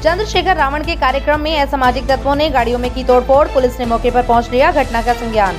चंद्रशेखर रावण के कार्यक्रम में असामाजिक तत्वों ने गाड़ियों में की तोड़फोड़, पुलिस ने मौके पर पहुंच लिया घटना का संज्ञान।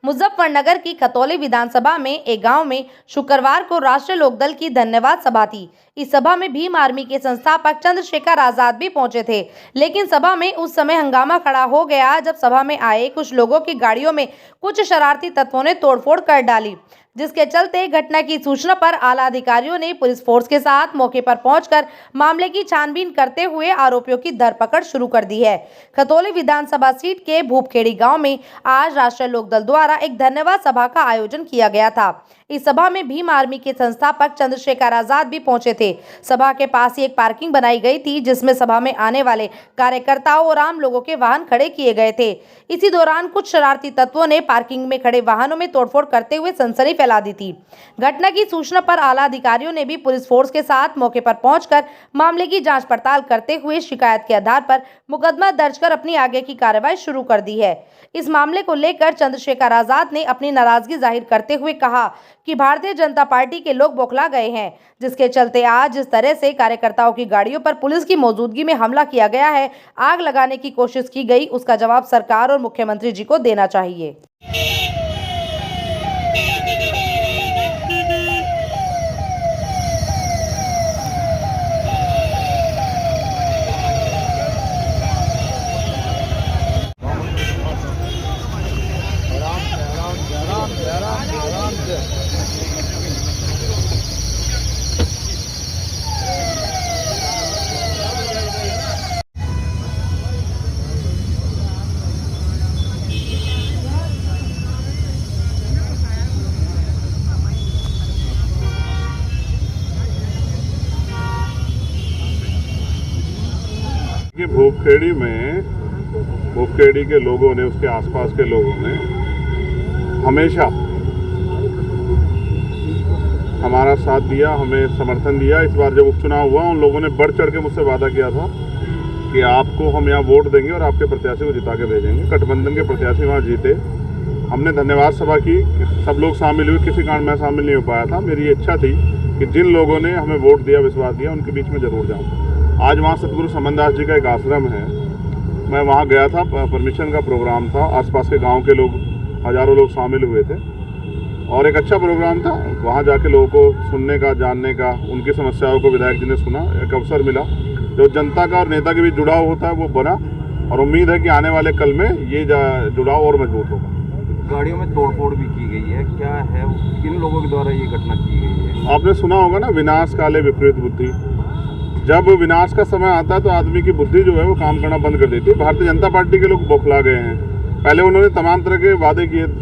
मुजफ्फरनगर की खतौली विधानसभा में एक गांव में शुक्रवार को राष्ट्रीय लोकदल की धन्यवाद सभा थी। इस सभा में भीम आर्मी के संस्थापक चंद्रशेखर आजाद भी पहुंचे थे, लेकिन सभा में उस समय हंगामा खड़ा हो गया जब सभा में आए कुछ लोगों की गाड़ियों में कुछ शरारती तत्वों ने तोड़फोड़ कर डाली, जिसके चलते घटना की सूचना पर आला अधिकारियों ने पुलिस फोर्स के साथ मौके पर पहुंचकर मामले की छानबीन करते हुए आरोपियों की धरपकड़ शुरू कर दी है। खतौली विधानसभा सीट के भूपखेड़ी गांव में आज राष्ट्रीय लोकदल द्वारा एक धन्यवाद सभा का आयोजन किया गया था। इस सभा में भीम आर्मी के संस्थापक चंद्रशेखर आजाद भी पहुंचे थे। सभा के पास ही एक पार्किंग बनाई गई थी, जिसमें सभा में आने वाले कार्यकर्ताओं और आम लोगों के वाहन खड़े किए गए थे। इसी दौरान कुछ शरारती तत्वों ने पार्किंग में खड़े वाहनों में तोड़फोड़ करते हुए सनसनी फैला दी थी। घटना की सूचना पर आला अधिकारियों ने भी पुलिस फोर्स के साथ मौके पर पहुंचकर मामले की जांच पड़ताल करते हुए शिकायत के आधार पर मुकदमा दर्ज कर अपनी आगे की कार्रवाई शुरू कर दी है। इस मामले को लेकर चंद्रशेखर आजाद ने अपनी नाराजगी जाहिर करते हुए कहा कि भारतीय जनता पार्टी के लोग बौखला गए हैं, जिसके चलते आज जिस तरह से कार्यकर्ताओं की गाड़ियों पर पुलिस की मौजूदगी में हमला किया गया है, आग लगाने की कोशिश की गई, उसका जवाब सरकार और मुख्यमंत्री जी को देना चाहिए। भूपखेड़ी के लोगों ने, उसके आसपास के लोगों ने हमेशा हमारा साथ दिया, हमें समर्थन दिया। इस बार जब उपचुनाव हुआ, उन लोगों ने बढ़ चढ़ के मुझसे वादा किया था कि आपको हम यहाँ वोट देंगे और आपके प्रत्याशी को जिता के भेजेंगे। गठबंधन के प्रत्याशी वहाँ जीते। हमने धन्यवाद सभा की, सब लोग शामिल हुए, किसी कारण मैं शामिल नहीं हो पाया था। मेरी इच्छा थी कि जिन लोगों ने हमें वोट दिया, विश्वास दिया, उनके बीच में जरूर जाऊँ। आज वहाँ सतगुरु समनदास जी का एक आश्रम है, मैं वहाँ गया था, परमिशन का प्रोग्राम था, आसपास के गांव के लोग, हजारों लोग शामिल हुए थे और एक अच्छा प्रोग्राम था। वहाँ जाके लोगों को सुनने का, जानने का, उनकी समस्याओं को विधायक जी ने सुना, एक अवसर मिला। जो जनता का और नेता के बीच जुड़ाव होता है वो बना और उम्मीद है कि आने वाले कल में ये जुड़ाव और मजबूत होगा। गाड़ियों में तोड़फोड़ भी की गई है, क्या है, किन लोगों के द्वारा ये घटना की गई है? आपने सुना होगा ना, विनाश काले विपरीत बुद्धि। जब विनाश का समय आता है तो आदमी की बुद्धि जो है वो काम करना बंद कर देती है। भारतीय जनता पार्टी के लोग बौखला गए हैं। पहले उन्होंने तमाम तरह के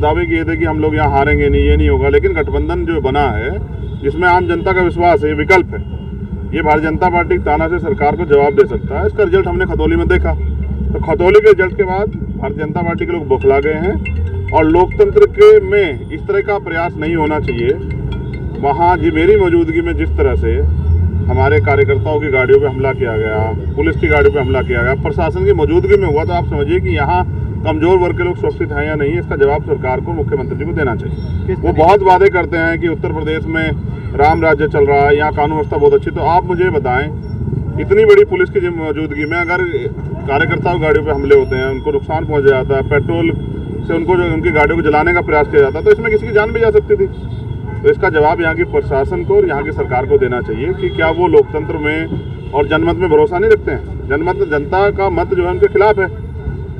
दावे किए थे कि हम लोग यहाँ हारेंगे नहीं, ये नहीं होगा, लेकिन गठबंधन जो बना है, जिसमें आम जनता का विश्वास है, ये विकल्प है, ये भारतीय जनता पार्टी ताना से सरकार को जवाब दे सकता है। इसका रिजल्ट हमने खतौली में देखा। तो खतौली के रिजल्ट के बाद भारतीय जनता पार्टी के लोग बौखला गए हैं और लोकतंत्र के में इस तरह का प्रयास नहीं होना चाहिए। वहाँ जी मेरी मौजूदगी में जिस तरह से हमारे कार्यकर्ताओं की गाड़ियों पे हमला किया गया, पुलिस की गाड़ियों पे हमला किया गया, प्रशासन की मौजूदगी में हुआ, तो आप समझिए कि यहाँ कमजोर वर्ग के लोग सुरक्षित हैं या नहीं है। इसका जवाब सरकार को, मुख्यमंत्री जी को देना चाहिए। वो बहुत वादे करते हैं कि उत्तर प्रदेश में राम राज्य चल रहा है, यहाँ कानून व्यवस्था बहुत अच्छी। तो आप मुझे बताएं, इतनी बड़ी पुलिस की मौजूदगी में अगर कार्यकर्ताओं की गाड़ियों पर हमले होते हैं, उनको नुकसान पहुँच जाता है, पेट्रोल से उनको उनकी गाड़ियों को जलाने का प्रयास किया जाता है, तो इसमें किसी की जान भी जा सकती थी। तो इसका जवाब यहाँ की प्रशासन को और यहाँ की सरकार को देना चाहिए कि क्या वो लोकतंत्र में और जनमत में भरोसा नहीं रखते हैं। जनता का मत जो है उनके खिलाफ है,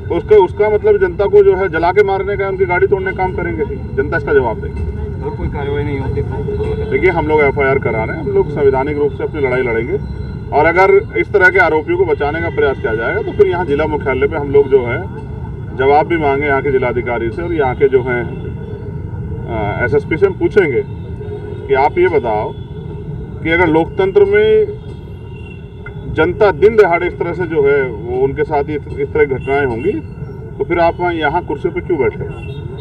तो उसका मतलब जनता को जो है जला के मारने का, उनकी गाड़ी तोड़ने का काम करेंगे। जनता इसका जवाब देगी। और कोई कार्रवाई नहीं होती तो देखिए, हम लोग FIR करा रहे हैं, हम लोग संवैधानिक रूप से अपनी लड़ाई लड़ेंगे और अगर इस तरह के आरोपियों को बचाने का प्रयास किया जाएगा तो फिर यहाँ जिला मुख्यालय पर हम लोग जो है जवाब भी मांगे यहाँ के जिलाधिकारी से और यहाँ के जो हैं SSP से हम पूछेंगे कि आप ये बताओ कि अगर लोकतंत्र में जनता दिन दहाड़े इस तरह से जो है वो उनके साथ इस तरह की घटनाएं होंगी, तो फिर आप यहाँ कुर्सी पर क्यों बैठे?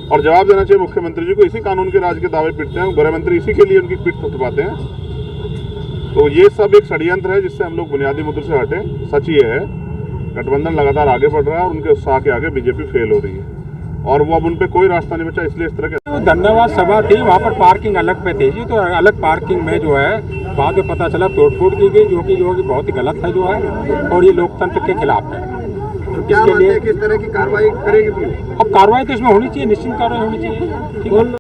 और जवाब देना चाहिए मुख्यमंत्री जी को। इसी कानून के राज के दावे पीटते हैं गृह मंत्री, इसी के लिए उनकी पीठ थपथपाते हैं। तो ये सब एक षड्यंत्र है जिससे हम लोग बुनियादी मुद्दे से हटे। सच ये है, गठबंधन लगातार आगे बढ़ रहा है और उनके उत्साह के आगे बीजेपी फेल हो रही है और वो अब उन पे कोई रास्ता नहीं बचा, इसलिए इस तरह के धन्यवाद सभा थी। वहाँ पर पार्किंग अलग पे थी जी, तो अलग पार्किंग में जो है बाद में पता चला तोड़फोड़ की गई, जो कि बहुत ही गलत है जो है, और ये लोकतंत्र के खिलाफ है। तो क्या मानते हैं किस तरह की कार्रवाई करेगी पुलिस? अब कार्रवाई तो इसमें होनी चाहिए, निश्चित कार्रवाई होनी चाहिए। ठीक है।